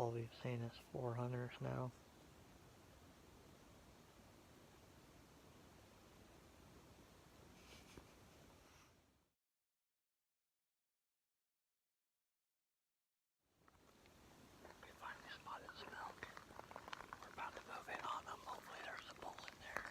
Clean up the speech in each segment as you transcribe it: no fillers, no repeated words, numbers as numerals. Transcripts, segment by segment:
all we've seen is 400s now. We finally spotted some elk. We're about to move in on them. Hopefully there's a bull in there.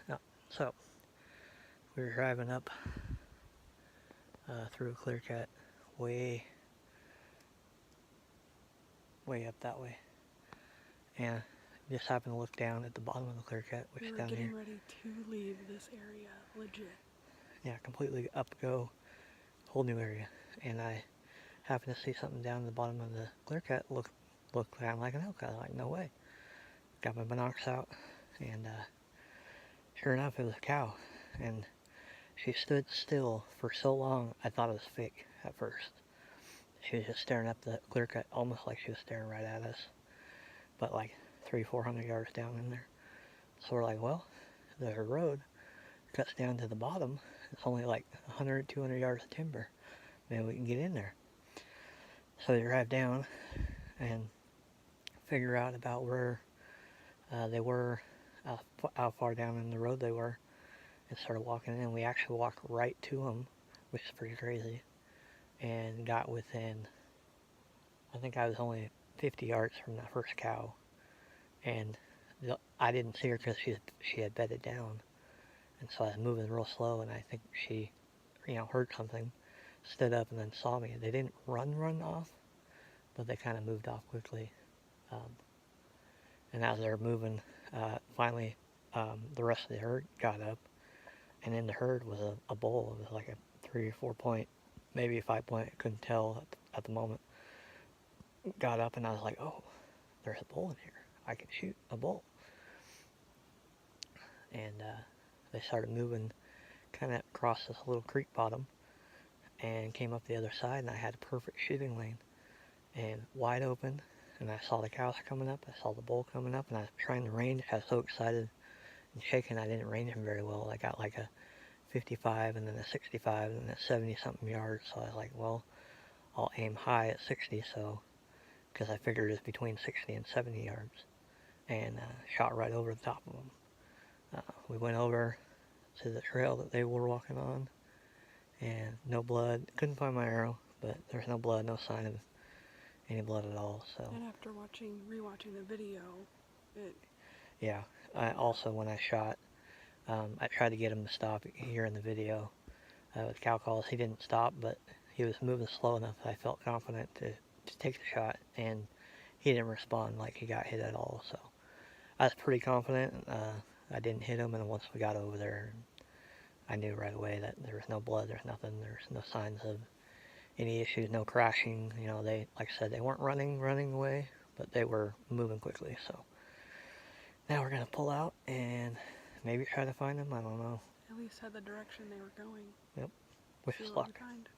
Yeah, so we were driving up through a clear cut way up that way, and just happened to look down at the bottom of the clear cut, which we is were down getting here. ready to leave this area, legit. Yeah, completely up go, whole new area, and I happened to see something down at the bottom of the clear cut. Looked kind of like an elk. I was like, no way. Got my binocs out, and sure enough, it was a cow, and she stood still for so long. I thought it was fake at first. She was just staring up the clear cut, almost like she was staring right at us, but like 300-400 yards down in there. So we're like, well, there's a road. cuts down to the bottom. It's only like 100, 200 yards of timber. Maybe we can get in there. So they drive down and figure out about where they were, how far down in the road they were, and started walking in. We actually walked right to them, which is pretty crazy, and got within, I think I was only 50 yards from that first cow, and I didn't see her because she had bedded down, and so I was moving real slow, and I think she, heard something, stood up, and then saw me. They didn't run off, but they kind of moved off quickly. Um, and as they were moving, finally, the rest of the herd got up, and in the herd was a bull. It was like a 3 or 4 point, maybe a 5 point. I couldn't tell at the moment. Got up, and I was like, "Oh, there's a bull in here. I can shoot a bull." And they started moving, kind of across this little creek bottom, and came up the other side, and I had a perfect shooting lane, and wide open. And I saw the cows coming up. I saw the bull coming up, and I was trying to range. I was so excited and shaking. I didn't range him very well. I got like a 55 and then a 65 and then a 70 something yards. So I was like, well, I'll aim high at 60. So because I figured it's between 60 and 70 yards, and shot right over the top of them. We went over to the trail that they were walking on, and no blood. Couldn't find my arrow, but there's no blood, no sign of any blood at all. So. And after rewatching the video, it. Yeah. Also, when I shot, I tried to get him to stop here in the video. With cow calls, he didn't stop, but he was moving slow enough that I felt confident to take the shot, and he didn't respond like he got hit at all. So I was pretty confident. I didn't hit him, and once we got over there, I knew right away that there was no blood, there's nothing, there's no signs of any issues, no crashing. They, like I said, they weren't running away, but they were moving quickly. So now we're gonna pull out and maybe try to find them. I don't know. At least had the direction they were going. Yep. Wish See us what we luck. find.